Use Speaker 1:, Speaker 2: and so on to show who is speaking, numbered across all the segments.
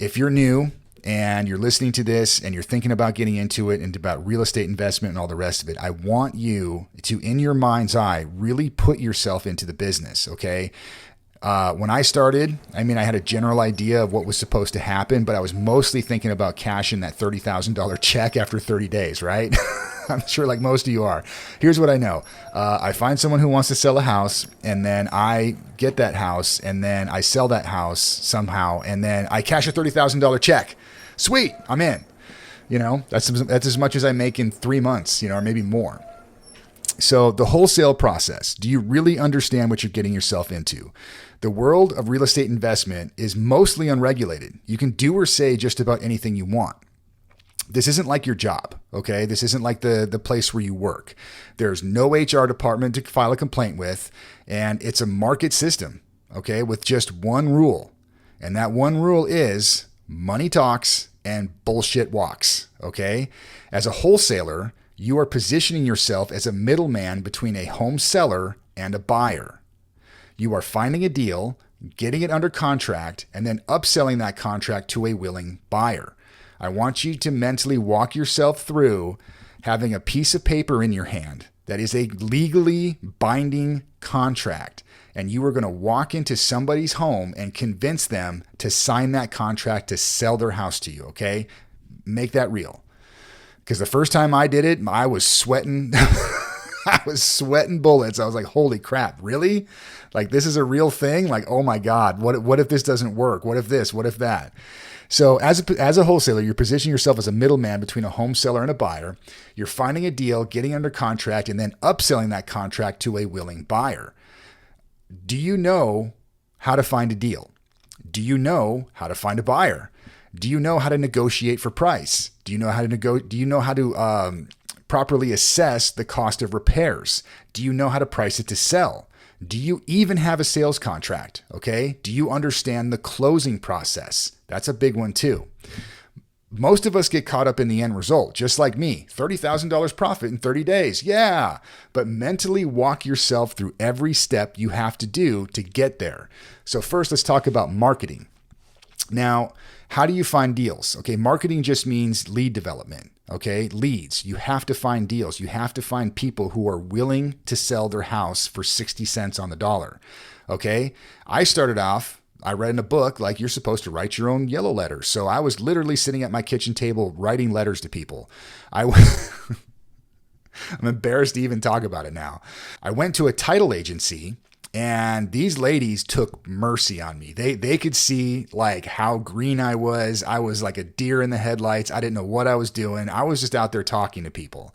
Speaker 1: if you're new and you're listening to this and you're thinking about getting into it and about real estate investment and all the rest of it, I want you to, in your mind's eye, really put yourself into the business, okay? When I started, I had a general idea of what was supposed to happen, but I was mostly thinking about cashing that $30,000 check after 30 days, right? I'm sure like most of you are. Here's what I know. I find someone who wants to sell a house, and then I get that house, and then I sell that house somehow, and then I cash a $30,000 check. Sweet, I'm in. That's as much as I make in 3 months, or maybe more. So the wholesale process, do you really understand what you're getting yourself into? The world of real estate investment is mostly unregulated. You can do or say just about anything you want. This isn't like your job, okay? This isn't like the place where you work. There's no HR department to file a complaint with, and it's a market system, okay, with just one rule. And that one rule is money talks and bullshit walks, okay? As a wholesaler, you are positioning yourself as a middleman between a home seller and a buyer. You are finding a deal, getting it under contract, and then upselling that contract to a willing buyer. I want you to mentally walk yourself through having a piece of paper in your hand that is a legally binding contract. And you are going to walk into somebody's home and convince them to sign that contract to sell their house to you, okay? Make that real. Because the first time I did it, I was sweating. I was sweating bullets. I was like, holy crap, really? Like, this is a real thing? Like, oh my God, what if this doesn't work? What if this? What if that? So as a wholesaler, you're positioning yourself as a middleman between a home seller and a buyer. You're finding a deal, getting under contract, and then upselling that contract to a willing buyer. Do you know how to find a deal? Do you know how to find a buyer? Do you know how to negotiate for price? Do you know how to properly assess the cost of repairs? Do you know how to price it to sell? Do you even have a sales contract? Okay. Do you understand the closing process? That's a big one too. Most of us get caught up in the end result, just like me. $30,000 profit in 30 days. Yeah. But mentally walk yourself through every step you have to do to get there. So first, let's talk about marketing. Now, how do you find deals? Okay, marketing just means lead development. Okay, leads. You have to find deals. You have to find people who are willing to sell their house for 60 cents on the dollar. Okay, I started off, I read in a book, like you're supposed to write your own yellow letters. So I was literally sitting at my kitchen table writing letters to people. I'm embarrassed to even talk about it now. I went to a title agency, and these ladies took mercy on me. They could see like how green I was. I was like a deer in the headlights. I didn't know what I was doing. I was just out there talking to people.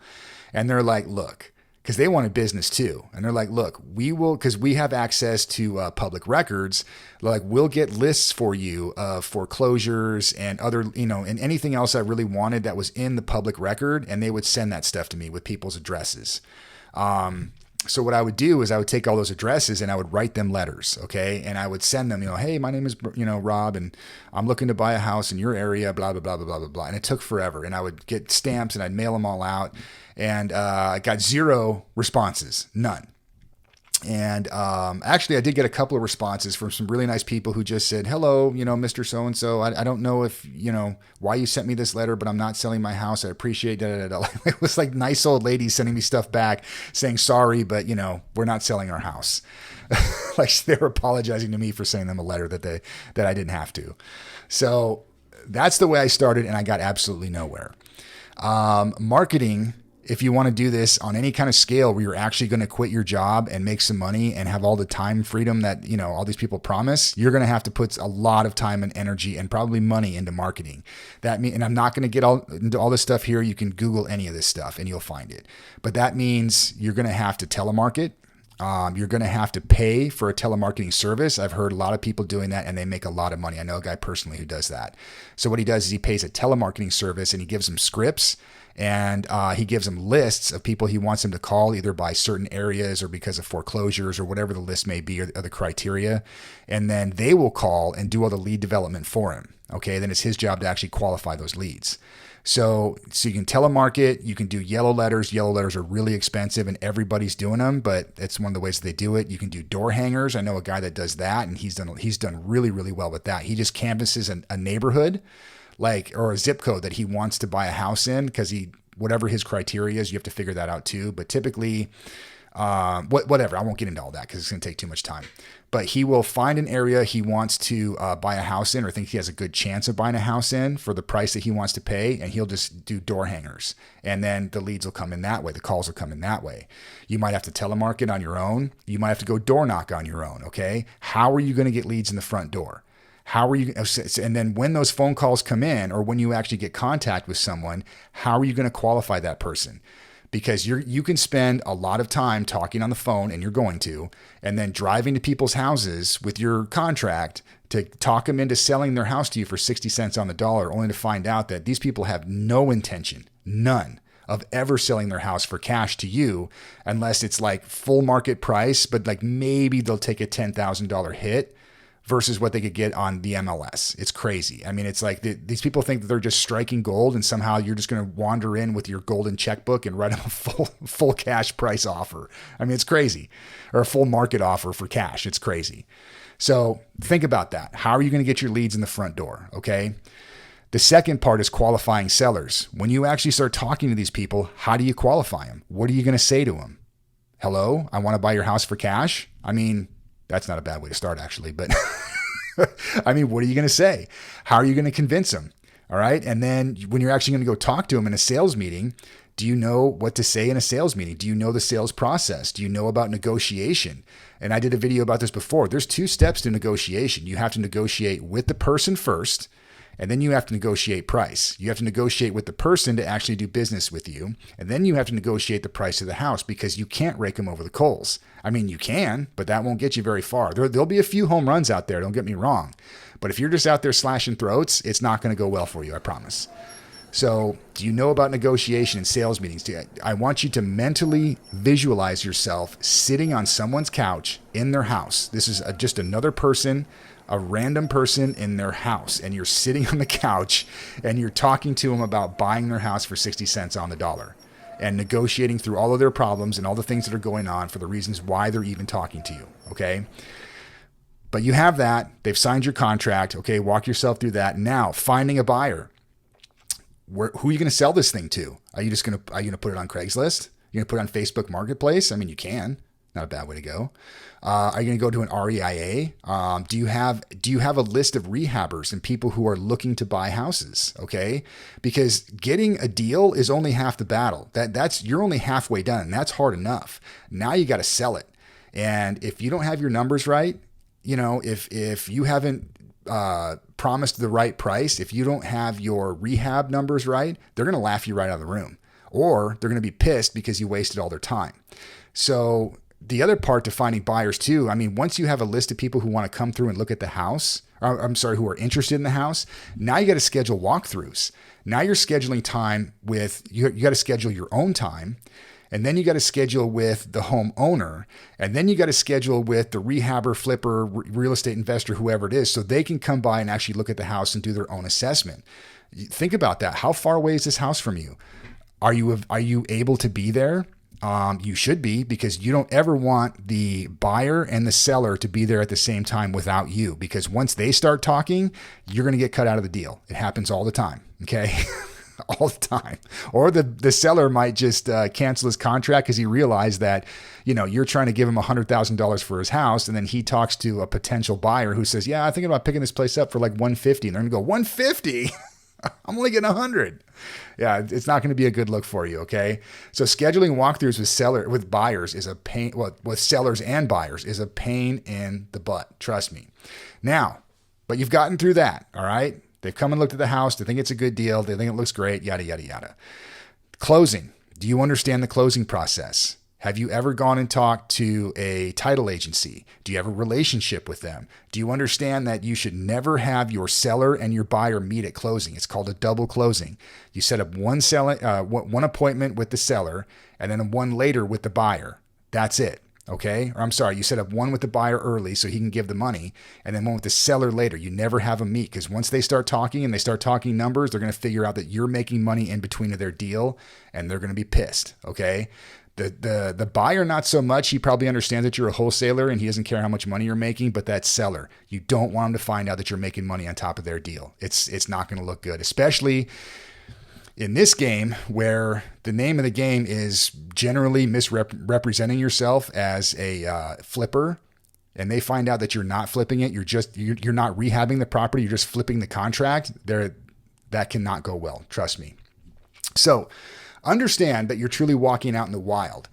Speaker 1: And they're like, look, because they wanted business too. And they're like, look, we will, because we have access to public records, like we'll get lists for you of foreclosures and other, and anything else I really wanted that was in the public record. And they would send that stuff to me with people's addresses. So what I would do is I would take all those addresses and I would write them letters, okay? And I would send them, hey, my name is, Rob, and I'm looking to buy a house in your area, blah, blah, blah, blah, blah, blah, blah. And it took forever. And I would get stamps and I'd mail them all out. And I got 0 responses, none. And actually, I did get a couple of responses from some really nice people who just said, hello, Mr. So-and-so. I don't know if, why you sent me this letter, but I'm not selling my house. I appreciate it. It was like nice old ladies sending me stuff back saying, sorry, but, we're not selling our house. Like they were apologizing to me for sending them a letter that I didn't have to. So that's the way I started, and I got absolutely nowhere. Marketing, if you want to do this on any kind of scale where you're actually going to quit your job and make some money and have all the time freedom that, all these people promise, you're going to have to put a lot of time and energy and probably money into marketing. And I'm not going to get into all this stuff here. You can Google any of this stuff and you'll find it. But that means you're going to have to telemarket. You're going to have to pay for a telemarketing service. I've heard a lot of people doing that and they make a lot of money. I know a guy personally who does that. So what he does is he pays a telemarketing service and he gives them scripts. And he gives them lists of people he wants them to call, either by certain areas or because of foreclosures or whatever the list may be or the criteria. And then they will call and do all the lead development for him. Okay, then it's his job to actually qualify those leads. So you can telemarket, you can do yellow letters. Yellow letters are really expensive and everybody's doing them, but it's one of the ways that they do it. You can do door hangers. I know a guy that does that, and he's done really, really well with that. He just canvasses a neighborhood, or a zip code that he wants to buy a house in, because whatever his criteria is, you have to figure that out too. But typically, whatever, I won't get into all that because it's going to take too much time. But he will find an area he wants to buy a house in, or think he has a good chance of buying a house in for the price that he wants to pay, and he'll just do door hangers. And then the leads will come in that way. The calls will come in that way. You might have to telemarket on your own. You might have to go door knock on your own, okay? How are you going to get leads in the front door? How are you? And then when those phone calls come in, or when you actually get contact with someone, how are you going to qualify that person? Because you can spend a lot of time talking on the phone, and you're going to, and then driving to people's houses with your contract to talk them into selling their house to you for 60 cents on the dollar, only to find out that these people have no intention, none, of ever selling their house for cash to you, unless it's like full market price, but like maybe they'll take a $10,000 hit versus what they could get on the MLS. It's crazy. I mean, it's like these people think that they're just striking gold, and somehow you're just going to wander in with your golden checkbook and write them a full cash price offer. I mean, it's crazy. Or a full market offer for cash. It's crazy. So think about that. How are you going to get your leads in the front door? Okay. The second part is qualifying sellers. When you actually start talking to these people, how do you qualify them? What are you going to say to them? Hello, I want to buy your house for cash. I mean, that's not a bad way to start, actually, but I mean, what are you going to say? How are you going to convince them? All right. And then when you're actually going to go talk to them in a sales meeting, do you know what to say in a sales meeting? Do you know the sales process? Do you know about negotiation? And I did a video about this before. There's 2 steps to negotiation. You have to negotiate with the person first, and then you have to negotiate price. You have to negotiate with the person to actually do business with you. And then you have to negotiate the price of the house, because you can't rake them over the coals. I mean, you can, but that won't get you very far. There'll be a few home runs out there, don't get me wrong. But if you're just out there slashing throats, it's not going to go well for you, I promise. So do you know about negotiation and sales meetings? I want you to mentally visualize yourself sitting on someone's couch in their house. This is just another person, a random person in their house, and you're sitting on the couch and you're talking to them about buying their house for 60 cents on the dollar and negotiating through all of their problems and all the things that are going on for the reasons why they're even talking to you. Okay. But you have that. They've signed your contract. Okay. Walk yourself through that. Now, finding a buyer. Who are you going to sell this thing to? Are you going to put it on Craigslist? You're going to put it on Facebook Marketplace? I mean, you can. Not a bad way to go. Are you going to go to an REIA? Do you have a list of rehabbers and people who are looking to buy houses? Okay, because getting a deal is only half the battle. You're only halfway done. That's hard enough. Now you got to sell it. And if you don't have your numbers right, if you haven't promised the right price, if you don't have your rehab numbers right, they're going to laugh you right out of the room, or they're going to be pissed because you wasted all their time. So the other part to finding buyers too, I mean, once you have a list of people who want to come through and look at the house, who are interested in the house, now you got to schedule walkthroughs. Now you're scheduling time you got to schedule your own time. And then you got to schedule with the homeowner, and then you got to schedule with the rehabber, flipper, real estate investor, whoever it is, so they can come by and actually look at the house and do their own assessment. Think about that. How far away is this house from you? Are you able to be there? You should be, because you don't ever want the buyer and the seller to be there at the same time without you, because once they start talking, you're going to get cut out of the deal. It happens all the time. Okay. All the time. Or the seller might just cancel his contract because he realized that, you're trying to give him $100,000 for his house. And then he talks to a potential buyer who says, yeah, I'm thinking about picking this place up for like $150. And they're going to go, $150? I'm only getting $100. Yeah, it's not going to be a good look for you. Okay. So scheduling walkthroughs with buyers is a pain. Well, with sellers and buyers is a pain in the butt. Trust me. Now, but you've gotten through that. All right. They've come and looked at the house. They think it's a good deal. They think it looks great, yada, yada, yada. Closing. Do you understand the closing process? Have you ever gone and talked to a title agency? Do you have a relationship with them? Do you understand that you should never have your seller and your buyer meet at closing? It's called a double closing. You set up one appointment with the seller and then one later with the buyer. That's it. Okay. Or I'm sorry, you set up one with the buyer early so he can give the money, and then one with the seller later. You never have them meet, because once they start talking and they start talking numbers, they're going to figure out that you're making money in between of their deal, and they're going to be pissed. Okay. The buyer, not so much. He probably understands that you're a wholesaler and he doesn't care how much money you're making, but that seller, you don't want him to find out that you're making money on top of their deal. It's not going to look good, especially in this game where the name of the game is generally misrepresenting yourself as a flipper, and they find out that you're not flipping it. You're not rehabbing the property. You're just flipping the contract. That cannot go well. Trust me. So understand that you're truly walking out in the wild.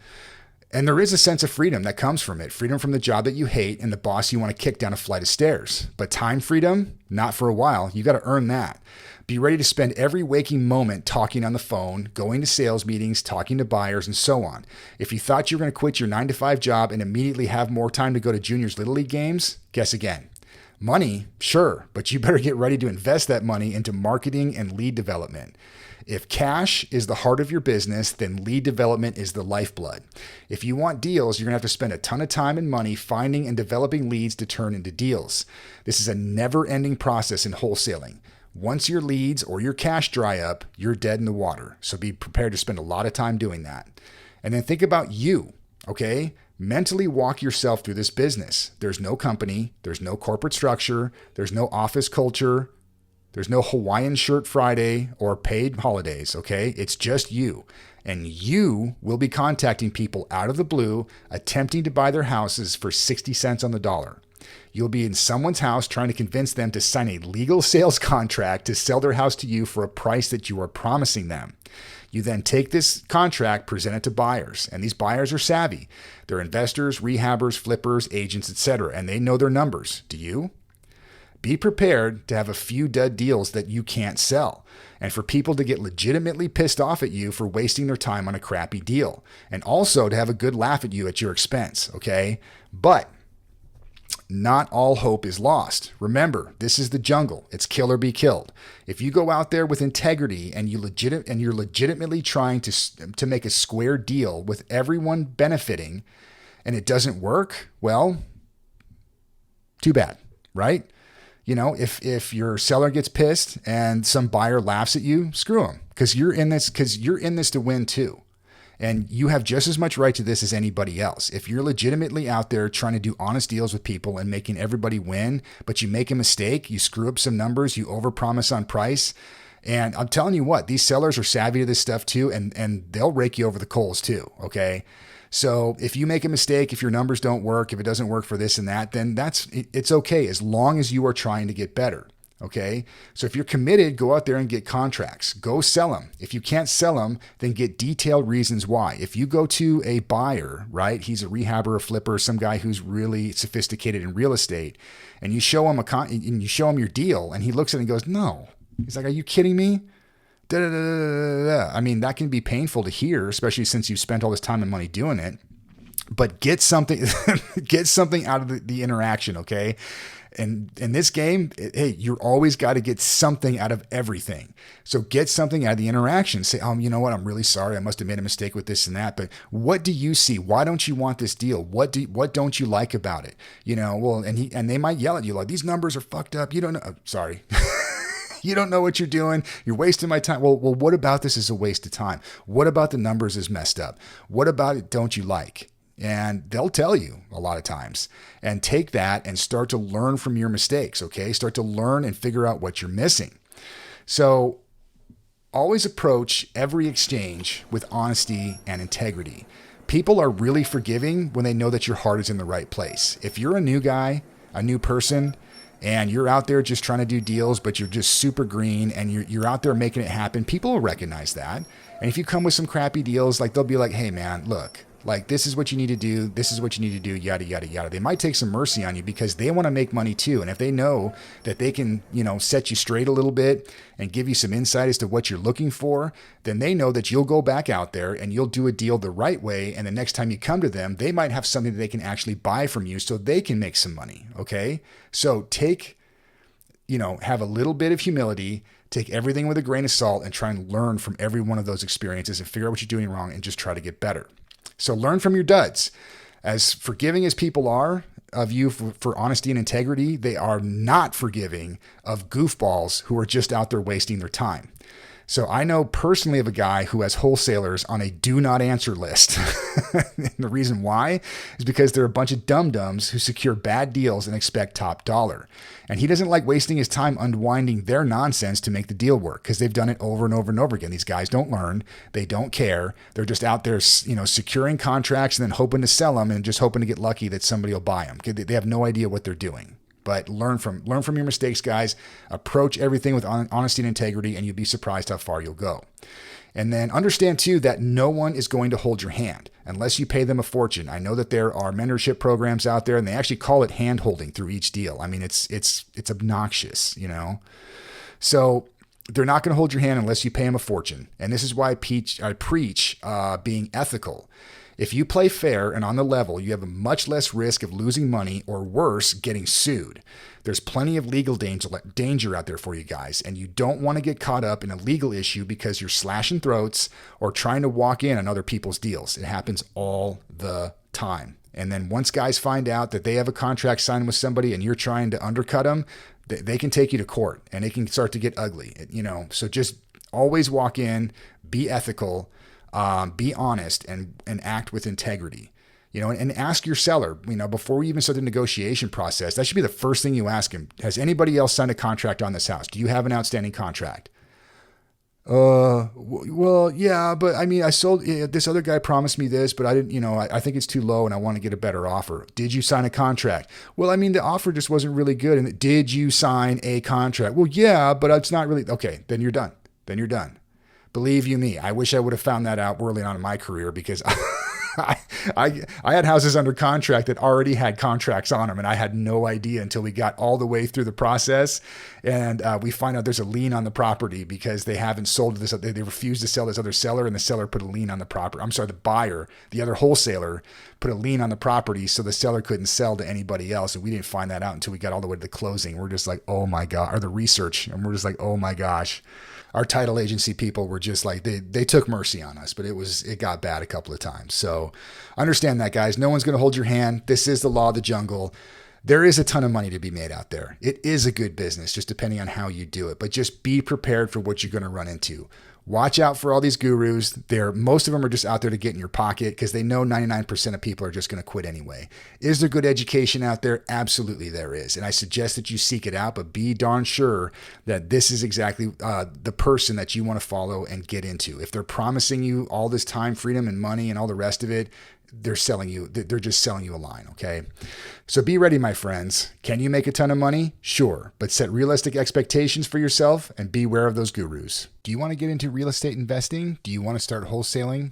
Speaker 1: And there is a sense of freedom that comes from it. Freedom from the job that you hate and the boss you want to kick down a flight of stairs. But time freedom, not for a while. You got to earn that. Be ready to spend every waking moment talking on the phone, going to sales meetings, talking to buyers, and so on. If you thought you were going to quit your 9-to-5 job and immediately have more time to go to juniors Little League games, guess again. Money, sure, but you better get ready to invest that money into marketing and lead development. If cash is the heart of your business, then lead development is the lifeblood. If you want deals, you're going to have to spend a ton of time and money finding and developing leads to turn into deals. This is a never-ending process in wholesaling. Once your leads or your cash dry up, you're dead in the water. So be prepared to spend a lot of time doing that. And then think about you, okay? Mentally walk yourself through this business. There's no company. There's no corporate structure. There's no office culture. There's no Hawaiian shirt Friday or paid holidays, okay? It's just you. And you will be contacting people out of the blue, attempting to buy their houses for 60 cents on the dollar. You'll be in someone's house trying to convince them to sign a legal sales contract to sell their house to you for a price that you are promising them. You then take this contract, present it to buyers, and these buyers are savvy. They're investors, rehabbers, flippers, agents, etc., and they know their numbers. Do you? Be prepared to have a few dud deals that you can't sell, and for people to get legitimately pissed off at you for wasting their time on a crappy deal, and also to have a good laugh at you at your expense, okay? But not all hope is lost. Remember, this is the jungle. It's kill or be killed. If you go out there with integrity and you're legitimately trying to make a square deal with everyone benefiting, and it doesn't work, well, too bad, right? You know, if your seller gets pissed and some buyer laughs at you, screw them, because you're in this to win too. And you have just as much right to this as anybody else. If you're legitimately out there trying to do honest deals with people and making everybody win, but you make a mistake, you screw up some numbers, you overpromise on price, and I'm telling you what, these sellers are savvy to this stuff too, and they'll rake you over the coals too, okay? So if you make a mistake, if your numbers don't work, if it doesn't work for this and that, then it's okay as long as you are trying to get better. Okay. So if you're committed, go out there and get contracts, go sell them. If you can't sell them, then get detailed reasons why. If you go to a buyer, right? He's a rehabber, a flipper, some guy who's really sophisticated in real estate, and you show him your deal and he looks at it and goes, no. He's like, are you kidding me? Da, da, da, da, da. I mean, that can be painful to hear, especially since you've spent all this time and money doing it, but get something out of the interaction. Okay. And in this game, hey, you're always got to get something out of everything. So get something out of the interaction. Say, you know what? I'm really sorry. I must have made a mistake with this and that. But what do you see? Why don't you want this deal? What don't you like about it? You know, well, and they might yell at you like, these numbers are fucked up. You don't know. Sorry. You don't know what you're doing. You're wasting my time. Well, what about this is a waste of time? What about the numbers is messed up? What about it don't you like? And they'll tell you a lot of times. And take that and start to learn from your mistakes, okay? Start to learn and figure out what you're missing. So always approach every exchange with honesty and integrity. People are really forgiving when they know that your heart is in the right place. If you're a new guy, a new person, and you're out there just trying to do deals, but you're just super green and you're out there making it happen, people will recognize that. And if you come with some crappy deals, like they'll be like, hey man, look, like this is what you need to do. This is what you need to do, yada, yada, yada. They might take some mercy on you because they want to make money too. And if they know that they can, set you straight a little bit and give you some insight as to what you're looking for, then they know that you'll go back out there and you'll do a deal the right way. And the next time you come to them, they might have something that they can actually buy from you so they can make some money. Okay. So have a little bit of humility, take everything with a grain of salt and try and learn from every one of those experiences and figure out what you're doing wrong and just try to get better. So learn from your duds. As forgiving as people are of you for honesty and integrity, they are not forgiving of goofballs who are just out there wasting their time. So I know personally of a guy who has wholesalers on a do not answer list. And the reason why is because they're a bunch of dum-dums who secure bad deals and expect top dollar. And he doesn't like wasting his time unwinding their nonsense to make the deal work, because they've done it over and over and over again. These guys don't learn. They don't care. They're just out there, securing contracts and then hoping to sell them and just hoping to get lucky that somebody will buy them. They have no idea what they're doing. But learn from your mistakes, guys. Approach everything with honesty and integrity, and you'll be surprised how far you'll go. And then understand too that no one is going to hold your hand unless you pay them a fortune. I know that there are mentorship programs out there, and they actually call it hand holding through each deal. I mean, it's obnoxious, So they're not going to hold your hand unless you pay them a fortune. And this is why I preach being ethical. If you play fair and on the level, you have a much less risk of losing money or worse, getting sued. There's plenty of legal danger out there for you guys, and you don't want to get caught up in a legal issue because you're slashing throats or trying to walk in on other people's deals. It happens all the time. And then once guys find out that they have a contract signed with somebody and you're trying to undercut them, they can take you to court and it can start to get ugly. So just always walk in, be ethical. Be honest and act with integrity, and ask your seller, before we even start the negotiation process. That should be the first thing you ask him. Has anybody else signed a contract on this house? Do you have an outstanding contract? Well, yeah, but I mean, I sold, this other guy promised me this, but I didn't, I think it's too low and I want to get a better offer. Did you sign a contract? Well, I mean, the offer just wasn't really good. And did you sign a contract? Well, yeah, but it's not really. Okay, then you're done. Believe you me, I wish I would have found that out early on in my career, because I had houses under contract that already had contracts on them, and I had no idea until we got all the way through the process, and we find out there's a lien on the property because they haven't sold this. They refused to sell this other seller, and the seller put a lien on the property. I'm sorry, the buyer, the other wholesaler, put a lien on the property, so the seller couldn't sell to anybody else, and we didn't find that out until we got all the way to the closing. We're just like, oh my god, or the research, and we're just like, oh my gosh. Our title agency people were just like, they took mercy on us, but it got bad a couple of times. So understand that, guys. No one's going to hold your hand. This is the law of the jungle. There is a ton of money to be made out there. It is a good business, just depending on how you do it. But just be prepared for what you're going to run into. Watch out for all these gurus. Most of them are just out there to get in your pocket because they know 99% of people are just going to quit anyway. Is there good education out there? Absolutely there is. And I suggest that you seek it out, but be darn sure that this is exactly the person that you want to follow and get into. If they're promising you all this time, freedom, and money and all the rest of it, they're just selling you a line, okay? So be ready, my friends. Can you make a ton of money? Sure, but set realistic expectations for yourself and beware of those gurus. Do you want to get into real estate investing? Do you want to start wholesaling,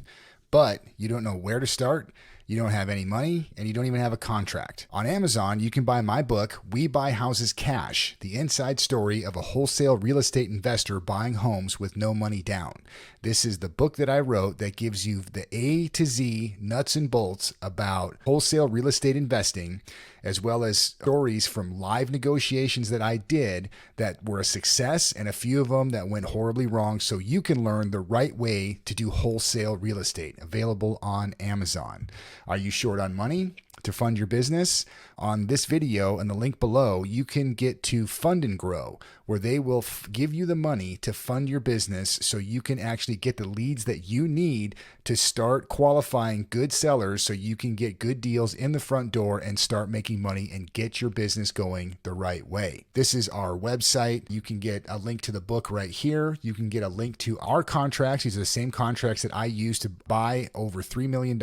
Speaker 1: but you don't know where to start? You don't have any money, and you don't even have a contract. On Amazon, you can buy my book, We Buy Houses Cash, the inside story of a wholesale real estate investor buying homes with no money down. This is the book that I wrote that gives you the A to Z nuts and bolts about wholesale real estate investing, as well as stories from live negotiations that I did that were a success and a few of them that went horribly wrong, so you can learn the right way to do wholesale real estate. Available on Amazon. Are you short on money to fund your business? On this video and the link below, you can get to Fund and Grow, where they will give you the money to fund your business so you can actually get the leads that you need to start qualifying good sellers so you can get good deals in the front door and start making money and get your business going the right way. This is our website. You can get a link to the book right here. You can get a link to our contracts. These are the same contracts that I use to buy over $3 million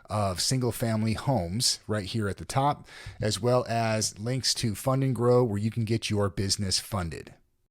Speaker 1: of single family homes right here at the top, as well as links to Fund and Grow, where you can get your business funded.